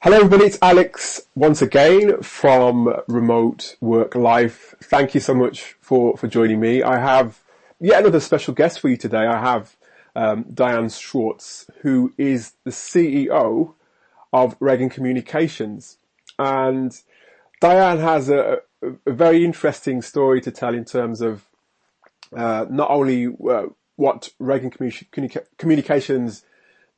Hello everybody, it's Alex once again from Remote Work Life. Thank you so much for joining me. I have yet another special guest for you today. I have Diane Schwartz, who is the CEO of Regan Communications. And Diane has a very interesting story to tell in terms of not only what Regan Communications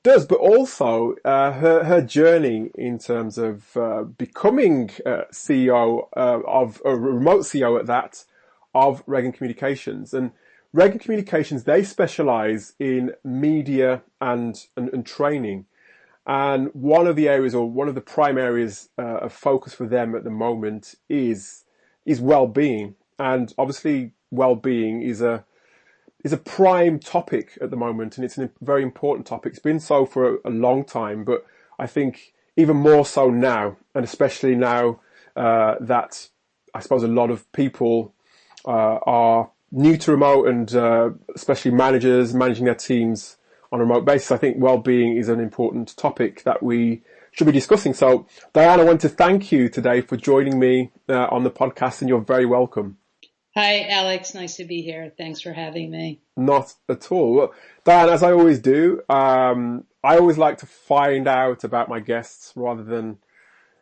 does, but also her journey in terms of becoming CEO of a remote CEO at that of Regan Communications. And Regan Communications, they specialize in media and training. And one of the areas, or one of the prime areas of focus for them at the moment is well-being. And obviously well-being is a prime topic at the moment, and it's a very important topic. It's been so for a long time, but I think even more so now, and especially now that I suppose a lot of people are new to remote, and especially managers managing their teams on a remote basis. I think well-being is an important topic that we should be discussing. So, Diane, I want to thank you today for joining me on the podcast, and you're very welcome. Hi, Alex. Nice to be here. Thanks for having me. Not at all. Well, Diane, as I always do, I always like to find out about my guests rather than,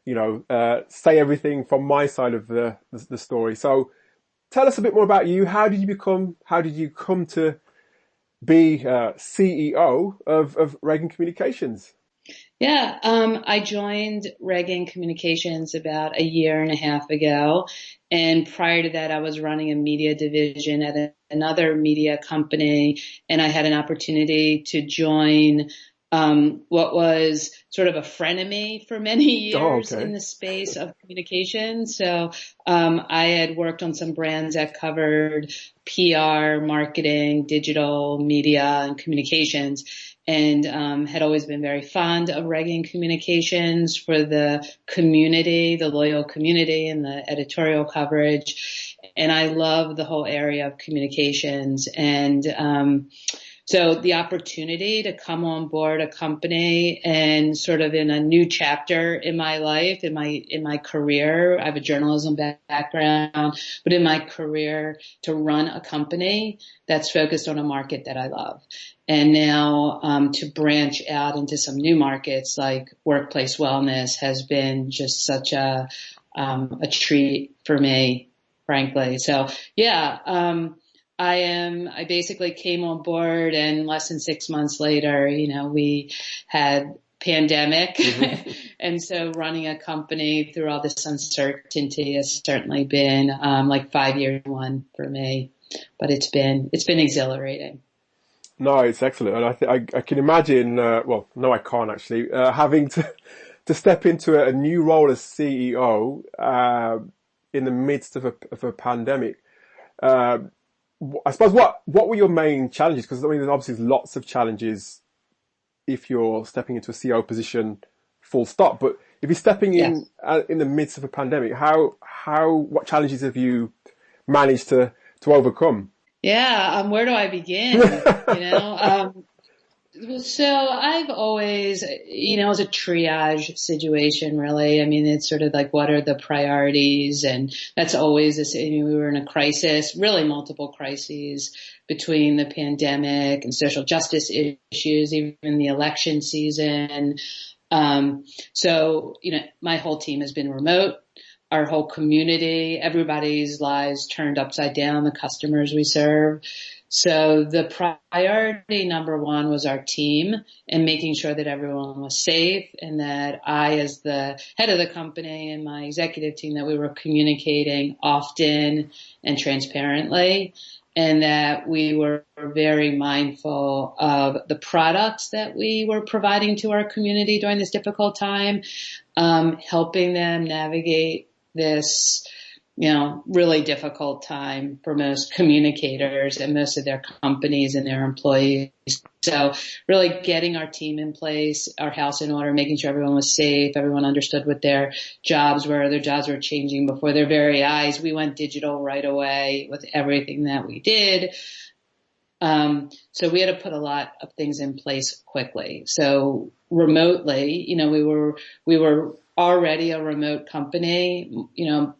say everything from my side of the story. So tell us a bit more about you. How did you come to be CEO of Regan Communications? Yeah, I joined Regan Communications about a year and a half ago. And prior to that, I was running a media division at another media company. And I had an opportunity to join what was sort of a frenemy for many years in the space of communication. So I had worked on some brands that covered PR, marketing, digital media, and communications, and had always been very fond of Regan Communications for the community, the loyal community, and the editorial coverage. And I love the whole area of communications. And so the opportunity to come on board a company and sort of in a new chapter in my life, in my career, I have a journalism background, but in my career to run a company that's focused on a market that I love. And now to branch out into some new markets like workplace wellness has been just such a treat for me, frankly. So yeah, I basically came on board, and less than 6 months later, we had pandemic. And so running a company through all this uncertainty has certainly been like 5 year one for me, but it's been exhilarating. No, it's excellent. And I can imagine, well, no, I can't actually, having to step into a new role as CEO, in the midst of a pandemic. I suppose what were your main challenges? Because I mean, there's obviously lots of challenges if you're stepping into a CEO position, full stop. But if you're stepping in the midst of a pandemic, what challenges have you managed to overcome? Yeah, where do I begin? So I've always, it was a triage situation, really. I mean, it's sort of like, what are the priorities? And that's always the same. We were in a crisis, really multiple crises between the pandemic and social justice issues, even the election season. So, my whole team has been remote. Our whole community, everybody's lives turned upside down, the customers we serve. So the priority number one was our team and making sure that everyone was safe, and that I, as the head of the company, and my executive team, that we were communicating often and transparently, and that we were very mindful of the products that we were providing to our community during this difficult time, helping them navigate this, really difficult time for most communicators and most of their companies and their employees. So really getting our team in place, our house in order, making sure everyone was safe, everyone understood what their jobs were. Their jobs were changing before their very eyes. We went digital right away with everything that we did. So we had to put a lot of things in place quickly. So remotely. We were already a remote company.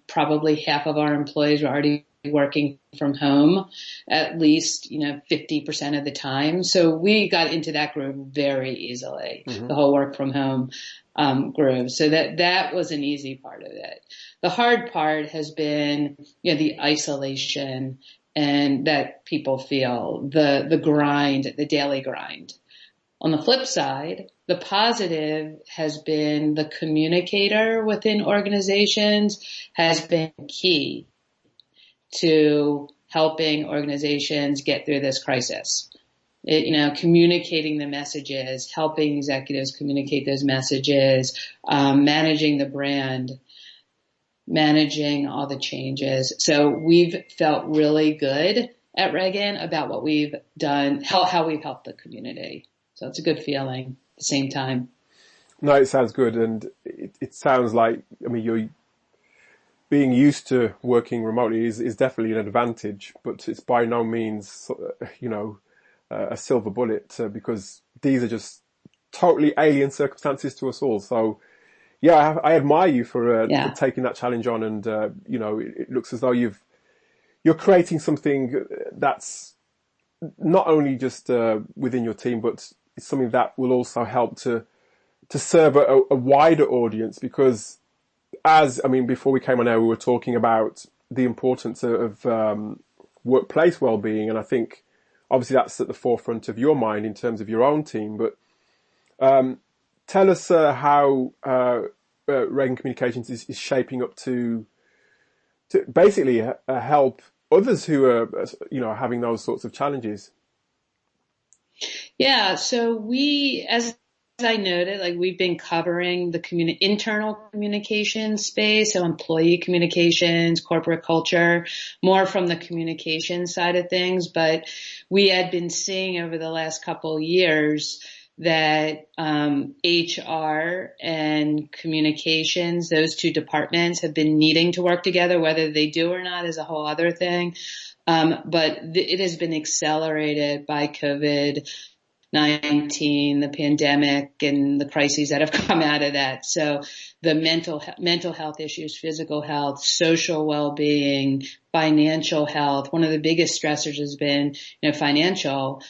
Probably half of our employees were already working from home at least, 50% of the time. So we got into that groove very easily, the whole work from home groove. So that was an easy part of it. The hard part has been, the isolation and that people feel, the grind, the daily grind. On the flip side, the positive has been the communicator within organizations has been key to helping organizations get through this crisis. Communicating the messages, helping executives communicate those messages, managing the brand, managing all the changes. So we've felt really good at Reagan about what we've done, how we've helped the community. So it's a good feeling at the same time. No, it sounds good. And it sounds like, you're being used to working remotely is definitely an advantage, but it's by no means, a silver bullet because these are just totally alien circumstances to us all. So yeah, I admire you for taking that challenge on. And, it looks as though you're creating something that's not only just within your team, but it's something that will also help to serve a wider audience because before we came on air, we were talking about the importance of workplace well-being. And I think obviously that's at the forefront of your mind in terms of your own team. But tell us how Reagan Communications is shaping up to basically help others who are, having those sorts of challenges. Yeah. So as I noted, we've been covering the internal communication space, so employee communications, corporate culture, more from the communication side of things. But we had been seeing over the last couple of years that HR and communications, those two departments, have been needing to work together. Whether they do or not is a whole other thing. But it has been accelerated by COVID-19, the pandemic, and the crises that have come out of that. So the mental health issues, physical health, social well-being, financial health. One of the biggest stressors has been, financial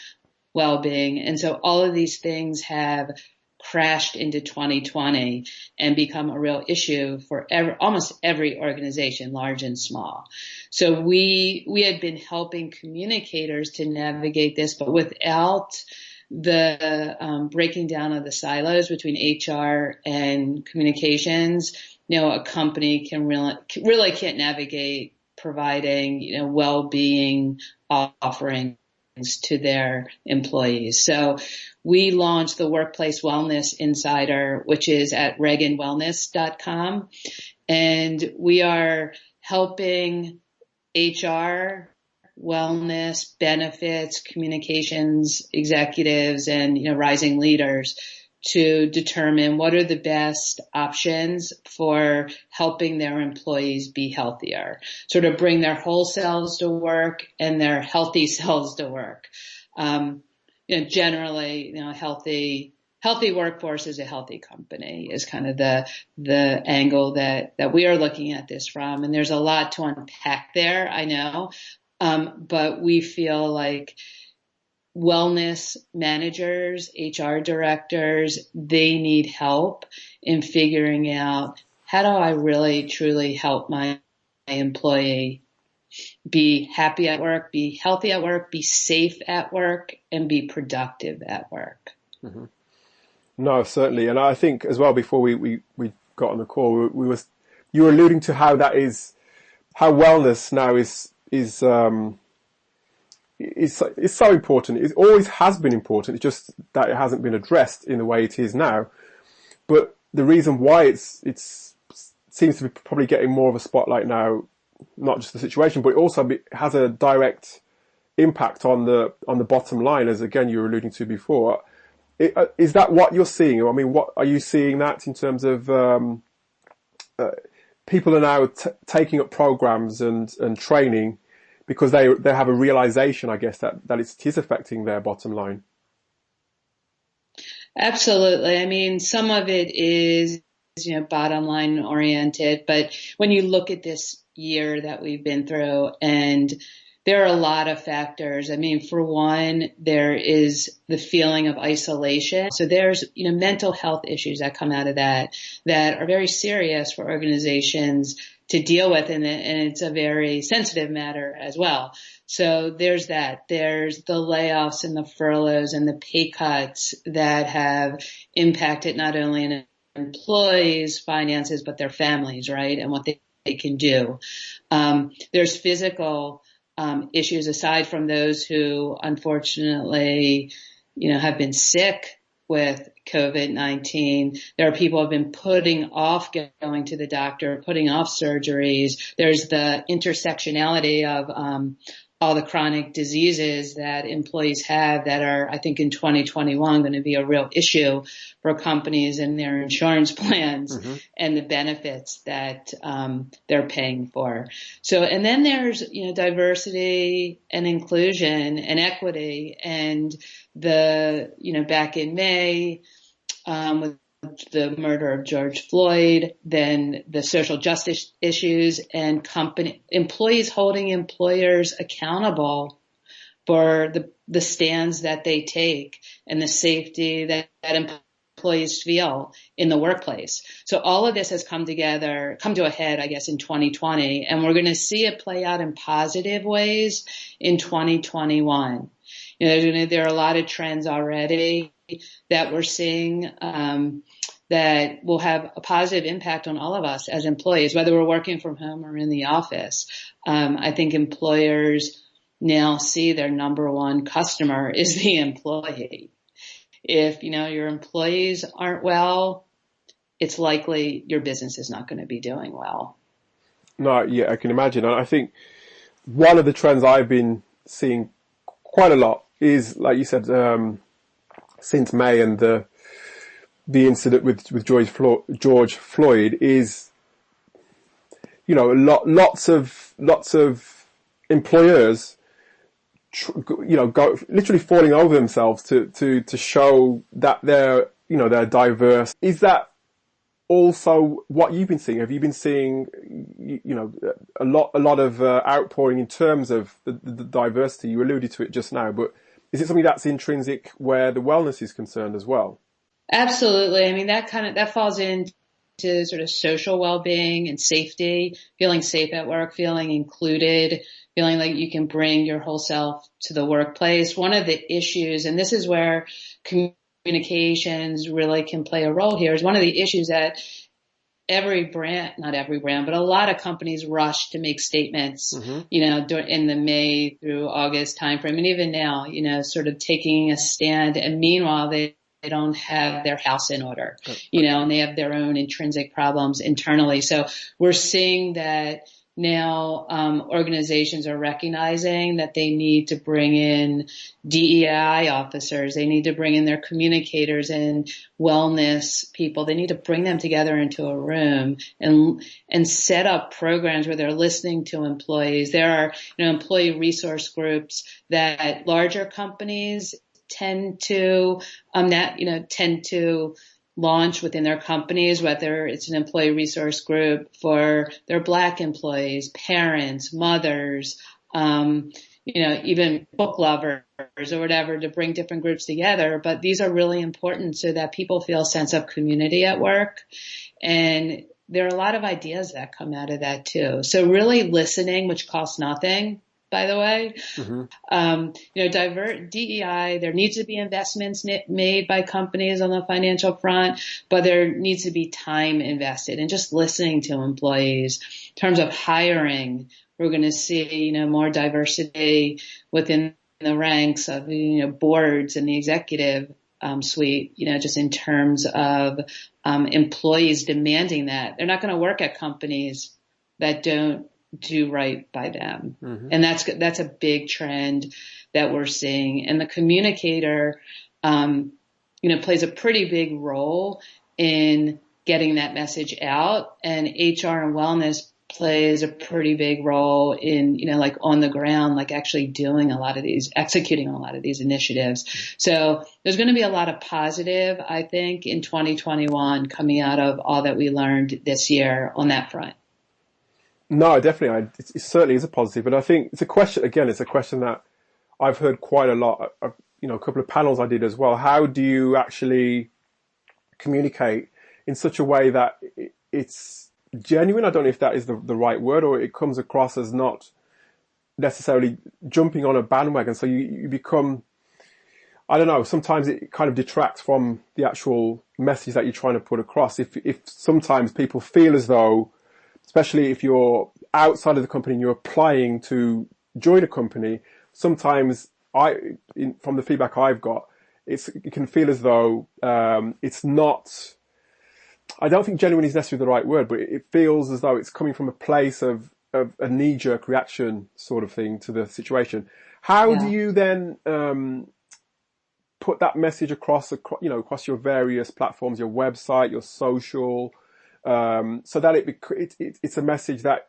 well-being. And so all of these things have crashed into 2020 and become a real issue for almost every organization, large and small. So we had been helping communicators to navigate this, but without the breaking down of the silos between HR and communications, a company can really can't navigate providing, well-being offerings to their employees. So we launched the Workplace Wellness Insider, which is at reaganwellness.com. And we are helping HR, wellness, benefits, communications executives, and, rising leaders to determine what are the best options for helping their employees be healthier, sort of bring their whole selves to work and their healthy selves to work. Generally, healthy workforce is a healthy company is kind of the angle that we are looking at this from. And there's a lot to unpack there, I know. But we feel like wellness managers, HR directors, they need help in figuring out how do I really truly help my employee be happy at work, be healthy at work, be safe at work, and be productive at work. Mm-hmm. No, certainly. And I think as well, before we got on the call, you were alluding to how wellness now is so important. It always has been important. It's just that it hasn't been addressed in the way it is now. But the reason why it seems to be probably getting more of a spotlight now, not just the situation, but it also has a direct impact on the bottom line, as again you were alluding to before. Is that what you're seeing? I mean, what are you seeing that in terms of people are now taking up programs and training because they have a realization, I guess, that it is affecting their bottom line? Absolutely. I mean, some of it is, bottom line oriented, but when you look at this year that we've been through, and there are a lot of factors. I mean, for one, there is the feeling of isolation. So there's, mental health issues that come out of that are very serious for organizations to deal with, and it's a very sensitive matter as well. So there's that. There's the layoffs and the furloughs and the pay cuts that have impacted not only an employees' finances, but their families, right? And what they can do. There's physical issues aside from those who unfortunately, have been sick with COVID-19. There are people who have been putting off going to the doctor, putting off surgeries. There's the intersectionality of all the chronic diseases that employees have that are, I think, in 2021 going to be a real issue for companies and their insurance plans and the benefits that they're paying for. So, and then there's, diversity and inclusion and equity, and back in May, with the murder of George Floyd, then the social justice issues and employees holding employers accountable for the stands that they take and the safety that employees feel in the workplace. So all of this has come to a head, I guess, in 2020, and we're going to see it play out in positive ways in 2021. There are a lot of trends already that we're seeing that will have a positive impact on all of us as employees, whether we're working from home or in the office. I think employers now see their number one customer is the employee. If, your employees aren't well, it's likely your business is not going to be doing well. No, yeah, I can imagine. And I think one of the trends I've been seeing quite a lot is, like you said, since May and the incident with George Floyd is, lots of employers, go literally falling over themselves to show that they're diverse. Is that also what you've been seeing? Have you been seeing, a lot of outpouring in terms of the diversity? You alluded to it just now, but is it something that's intrinsic where the wellness is concerned as well? Absolutely. I mean, that falls into sort of social well-being and safety, feeling safe at work, feeling included, feeling like you can bring your whole self to the workplace. One of the issues, and this is where communications really can play a role here, is one of the issues that not every brand, but a lot of companies rush to make statements, in the May through August timeframe. And even now, sort of taking a stand. And meanwhile, they don't have their house in order, and they have their own intrinsic problems internally. So we're seeing that now organizations are recognizing that they need to bring in DEI officers. They need to bring in their communicators and wellness people. They need to bring them together into a room and set up programs where they're listening to employees. There are, employee resource groups that larger companies tend to launch within their companies, whether it's an employee resource group for their Black employees, parents, mothers, even book lovers or whatever, to bring different groups together. But these are really important so that people feel a sense of community at work. And there are a lot of ideas that come out of that too. So really listening, which costs nothing, by the way. DEI, there needs to be investments made by companies on the financial front, but there needs to be time invested in just listening to employees. In terms of hiring, we're going to see, more diversity within the ranks of, boards and the executive suite, just in terms of employees demanding that. They're not going to work at companies that don't do right by them. And that's a big trend that we're seeing. And the communicator, plays a pretty big role in getting that message out, and HR and wellness plays a pretty big role in, like on the ground, like actually executing a lot of these initiatives. So there's going to be a lot of positive, I think, in 2021 coming out of all that we learned this year on that front. No, definitely. It certainly is a positive, but I think it's a question that I've heard quite a lot. A couple of panels I did as well. How do you actually communicate in such a way that it's genuine? I don't know if that is the right word, or it comes across as not necessarily jumping on a bandwagon. So you become, I don't know, sometimes it kind of detracts from the actual message that you're trying to put across. If sometimes people feel as though, especially if you're outside of the company and you're applying to join a company, sometimes from the feedback I've got, it can feel as though it's not, I don't think genuine is necessarily the right word, but it feels as though it's coming from a place of a knee-jerk reaction sort of thing to the situation. How do you then put that message across your various platforms, your website, your social, so that it's a message that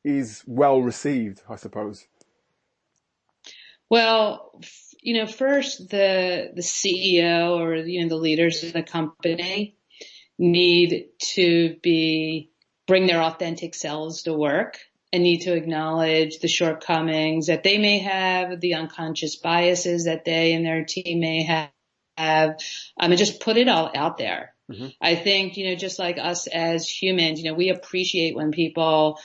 is well received, I suppose? Well, first the CEO or the leaders of the company need to bring their authentic selves to work and need to acknowledge the shortcomings that they may have, the unconscious biases that they and their team may have, and just put it all out there. Mm-hmm. I think, just like us as humans, we appreciate when people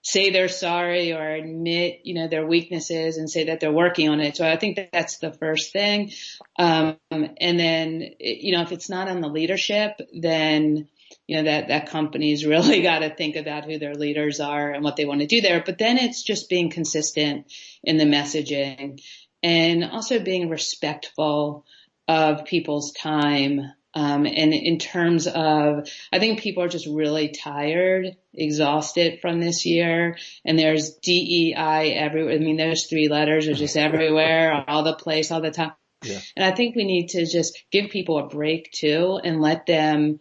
say they're sorry or admit, their weaknesses and say that they're working on it. So I think that's the first thing. And then, if it's not on the leadership, then, that company's really got to think about who their leaders are and what they want to do there. But then it's just being consistent in the messaging and also being respectful of people's time. And in terms of, I think people are just really tired, exhausted from this year. And there's DEI everywhere. I mean, there's 3 letters are just everywhere, all the place, all the time. Yeah. And I think we need to just give people a break too and let them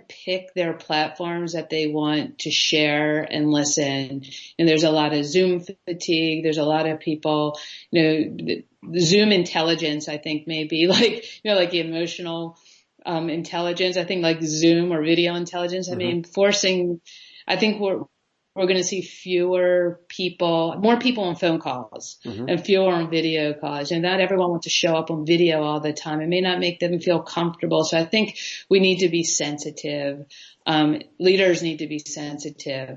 pick their platforms that they want to share and listen. And there's a lot of Zoom fatigue. There's a lot of people, the Zoom intelligence, I think maybe like the emotional, intelligence. I think like Zoom or video intelligence. Mm-hmm. I mean, I think we're going to see more people on phone calls mm-hmm. and fewer on video calls. And not everyone wants to show up on video all the time. It may not make them feel comfortable. So I think we need to be sensitive. Leaders need to be sensitive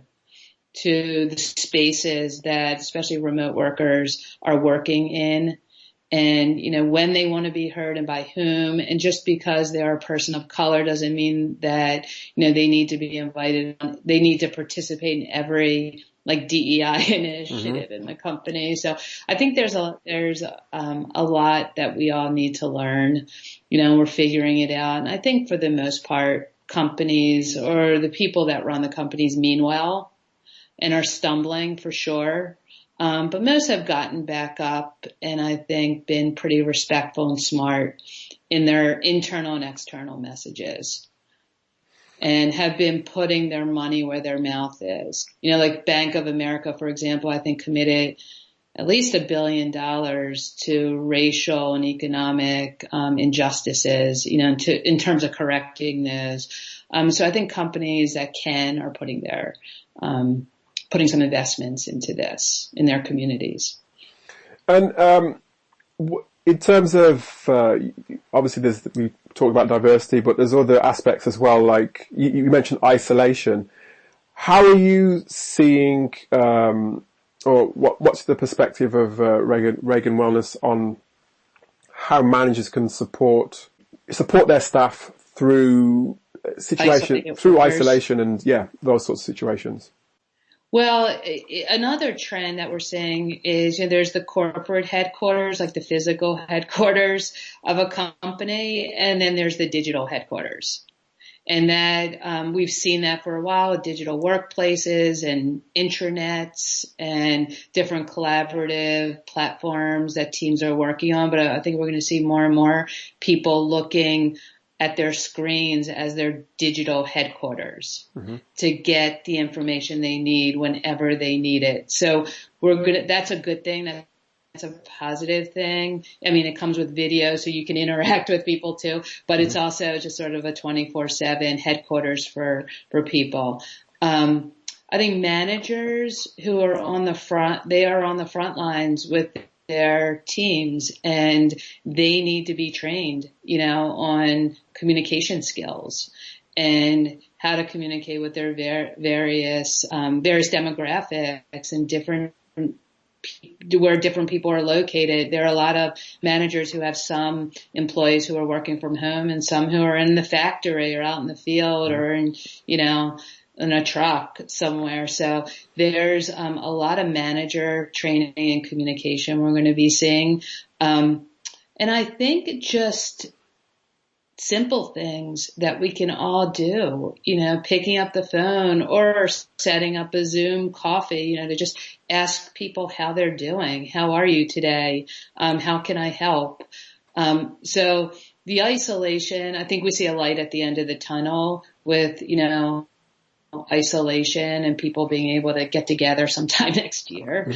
to the spaces that especially remote workers are working in. And, when they want to be heard and by whom. And just because they're a person of color doesn't mean that, they need to be invited. They need to participate in every DEI initiative mm-hmm. in the company. So I think there's a lot that we all need to learn. We're figuring it out. And I think for the most part, companies or the people that run the companies mean well and are stumbling for sure. But most have gotten back up and I think been pretty respectful and smart in their internal and external messages and have been putting their money where their mouth is. Like Bank of America, for example, I think committed at least $1 billion to racial and economic injustices, in terms of correcting those. So I think companies that are putting some investments into this in their communities. And in terms of, obviously we talked about diversity, but there's other aspects as well, like you mentioned isolation. How are you seeing, or what's the perspective of Reagan Wellness on how managers can support their staff through isolation and those sorts of situations? Well, another trend that we're seeing is, there's the corporate headquarters, like the physical headquarters of a company, and then there's the digital headquarters. And that, we've seen that for a while, digital workplaces and intranets and different collaborative platforms that teams are working on. But I think we're going to see more and more people looking at their screens as their digital headquarters to get the information they need whenever they need it. So that's a good thing. That's a positive thing. I mean, it comes with video so you can interact with people too, but it's also just sort of a 24/7 headquarters for people. I think managers who are on the front, they are on the front lines with their teams, and they need to be trained, on communication skills and how to communicate with their various demographics and where different people are located. There are a lot of managers who have some employees who are working from home and some who are in the factory or out in the field or in a truck somewhere. So there's a lot of manager training and communication we're going to be seeing. And I think just simple things that we can all do, picking up the phone or setting up a Zoom coffee, to just ask people how they're doing. How are you today? How can I help? So the isolation, I think we see a light at the end of the tunnel with, isolation and people being able to get together sometime next year.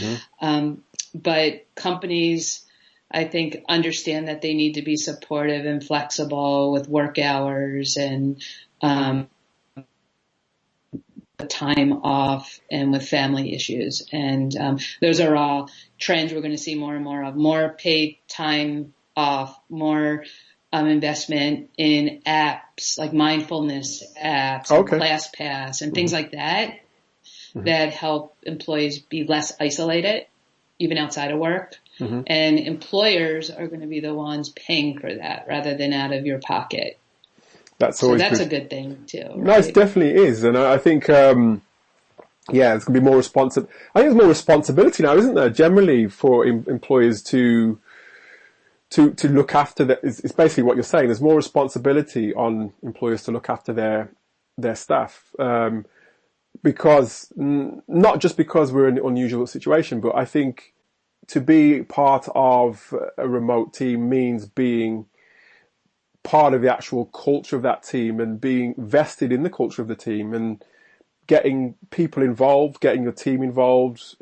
But companies, I think, understand that they need to be supportive and flexible with work hours and time off and with family issues. And those are all trends we're going to see more and more of. More paid time off, more investment in apps like mindfulness apps, and ClassPass and things like that that help employees be less isolated, even outside of work. And employers are going to be the ones paying for that rather than out of your pocket. That's a good thing too. Right? No, it definitely is. And I think, it's going to be more responsive. I think there's more responsibility now, isn't there, generally for employers to look after that. It's basically what you're saying. There's more responsibility on employers to look after their staff. Because not just because we're in an unusual situation, but I think to be part of a remote team means being part of the actual culture of that team and being vested in the culture of the team and getting people involved, getting your team involved,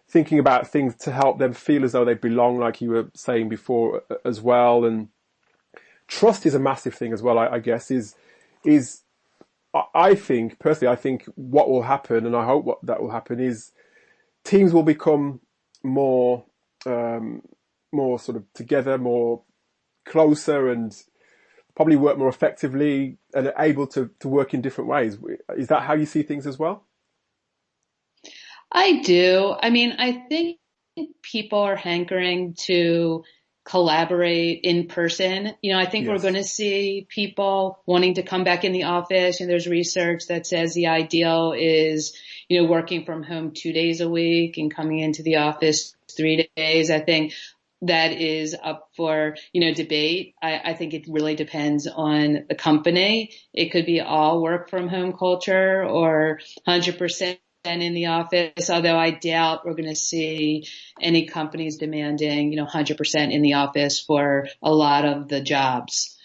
thinking about things to help them feel as though they belong, like you were saying before as well. And trust is a massive thing as well, I guess, I think, personally, what will happen, and I hope that will happen, is teams will become more sort of together, more closer, and probably work more effectively and are able to work in different ways. Is that how you see things as well? I do. I mean, I think people are hankering to collaborate in person. I think we're going to see people wanting to come back in the office. And there's research that says the ideal is, working from home 2 days a week and coming into the office 3 days. I think that is up for, debate. I think it really depends on the company. It could be all work from home culture or 100% in the office, although I doubt we're going to see any companies demanding, 100% in the office for a lot of the jobs.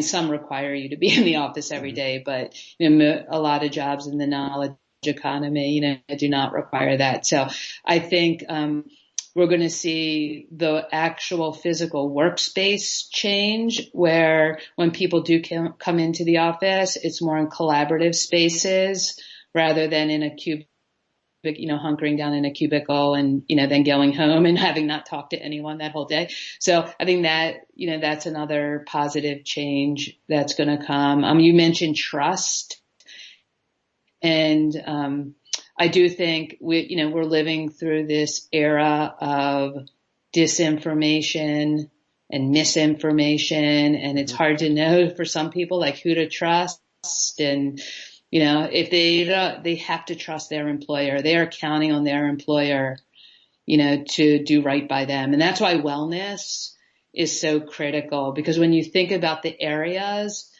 Some require you to be in the office every day, but a lot of jobs in the knowledge economy, do not require that. So I think we're going to see the actual physical workspace change, where when people do come into the office, it's more in collaborative spaces rather than in a cubicle, hunkering down in a cubicle and, then going home and having not talked to anyone that whole day. So I think that, that's another positive change that's going to come. You mentioned trust. And I do think we're living through this era of disinformation and misinformation, and it's hard to know for some people like who to trust. And if they have to trust their employer, they are counting on their employer, to do right by them. And that's why wellness is so critical, because when you think about the areas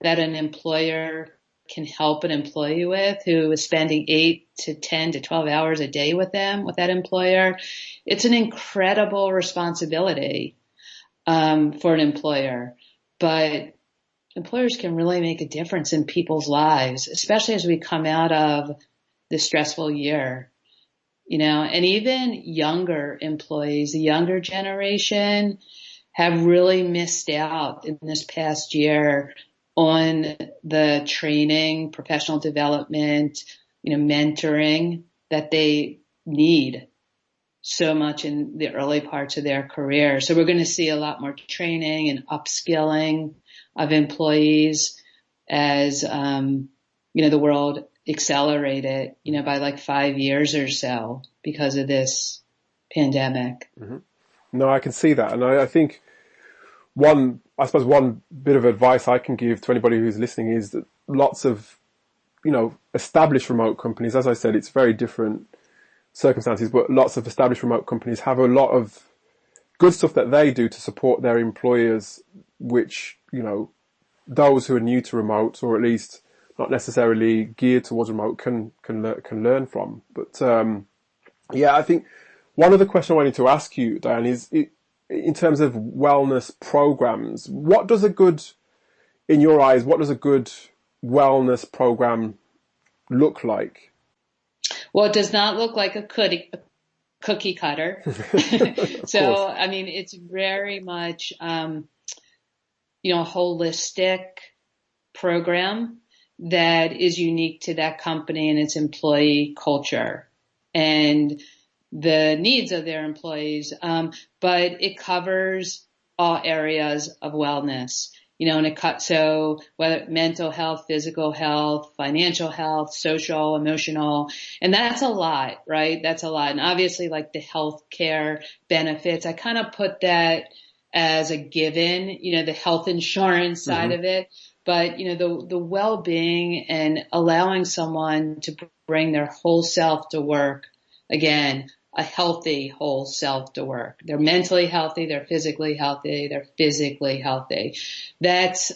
that an employer can help an employee with who is spending 8 to 10 to 12 hours a day with that employer, it's an incredible responsibility, for an employer. But employers can really make a difference in people's lives, especially as we come out of this stressful year. And even younger employees, the younger generation, have really missed out in this past year on the training, professional development, mentoring that they need so much in the early parts of their career. So we're going to see a lot more training and upskilling of employees as, the world accelerated, by like 5 years or so because of this pandemic. Mm-hmm. No, I can see that. And I think one bit of advice I can give to anybody who's listening is that lots of, established remote companies, as I said, it's very different circumstances, but lots of established remote companies have a lot of good stuff that they do to support their employers, which, those who are new to remote, or at least not necessarily geared towards remote, can learn from. But I think one other question I wanted to ask you, Diane, is in terms of wellness programs, in your eyes, what does a good wellness program look like? Well, it does not look like a cookie cutter. So, I mean, it's very much, a holistic program that is unique to that company and its employee culture and the needs of their employees. But it covers all areas of wellness, and so whether mental health, physical health, financial health, social, emotional, and that's a lot, right? That's a lot. And obviously like the healthcare benefits, I kind of put that as a given, the health insurance side of it. But, the well-being and allowing someone to bring their whole self to work, again, a healthy whole self to work. They're mentally healthy, they're physically healthy, they're physically healthy. That's,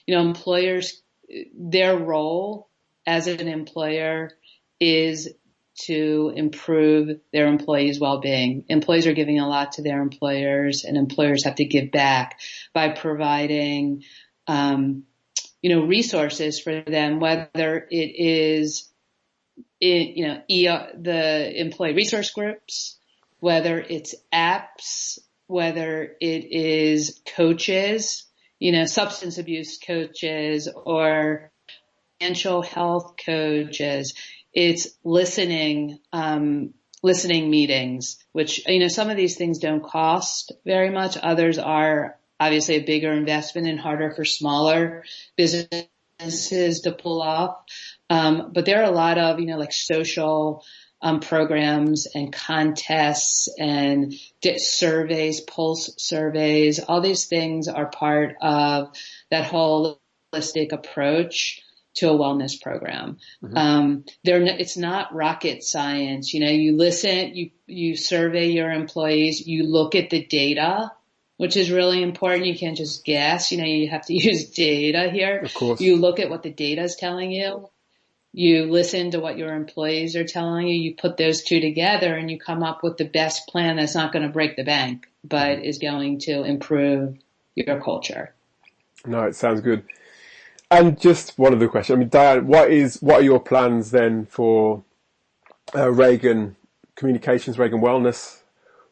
employers, their role as an employer is to improve their employees' well-being. Employees are giving a lot to their employers, and employers have to give back by providing, resources for them, whether it is, the employee resource groups, whether it's apps, whether it is coaches, substance abuse coaches or financial health coaches. It's listening meetings, which, some of these things don't cost very much. Others are obviously a bigger investment and harder for smaller businesses to pull off. But there are a lot of, like social programs and contests and surveys, pulse surveys. All these things are part of that holistic approach to a wellness program. It's not rocket science. You listen, you survey your employees, you look at the data, which is really important. You can't just guess. You have to use data here. Of course. You look at what the data is telling you. You listen to what your employees are telling you. You put those two together and you come up with the best plan that's not going to break the bank, but is going to improve your culture. No, it sounds good. And just one other question. Diane, what are your plans then for Reagan Communications, Reagan Wellness?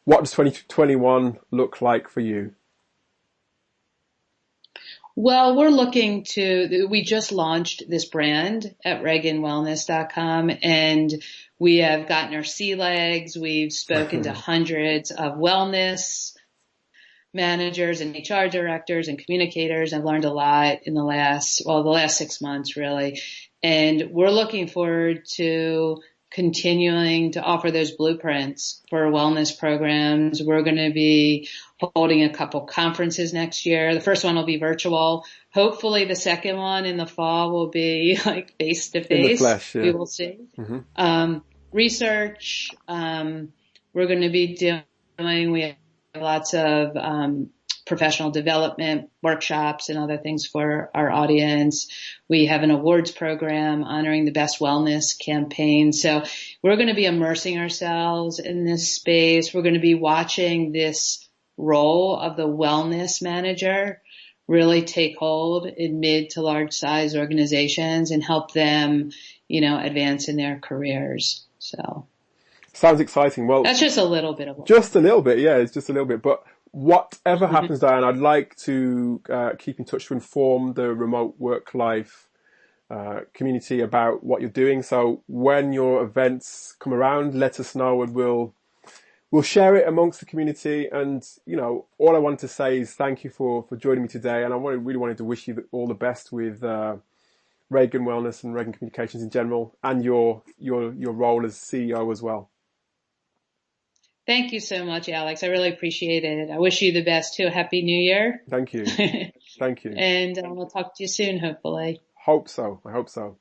What does 2021 look like for you? Well, we just launched this brand at ReaganWellness.com, and we have gotten our sea legs. We've spoken to hundreds of wellness managers and HR directors and communicators. I've learned a lot in the last 6 months really. And we're looking forward to continuing to offer those blueprints for wellness programs. We're going to be holding a couple conferences next year. The first one will be virtual. Hopefully the second one in the fall will be like face to face. In the flesh, yeah. We will see. Research, we're going to be doing, we have lots of, professional development workshops and other things for our audience. We have an awards program honoring the best wellness campaign. So we're going to be immersing ourselves in this space. We're going to be watching this role of the wellness manager really take hold in mid to large size organizations and help them, advance in their careers. So Sounds exciting. Well, that's just a little bit of just a little bit. Yeah, it's just a little bit. But whatever happens, Diane, I'd like to keep in touch to inform the remote work life community about what you're doing. So when your events come around, let us know and we'll share it amongst the community. And, all I want to say is thank you for joining me today. And I really wanted to wish you all the best with Reagan Wellness and Reagan Communications in general, and your role as CEO as well. Thank you so much, Alex. I really appreciate it. I wish you the best too. Happy New Year. Thank you. Thank you. And we'll talk to you soon, hopefully. Hope so. I hope so.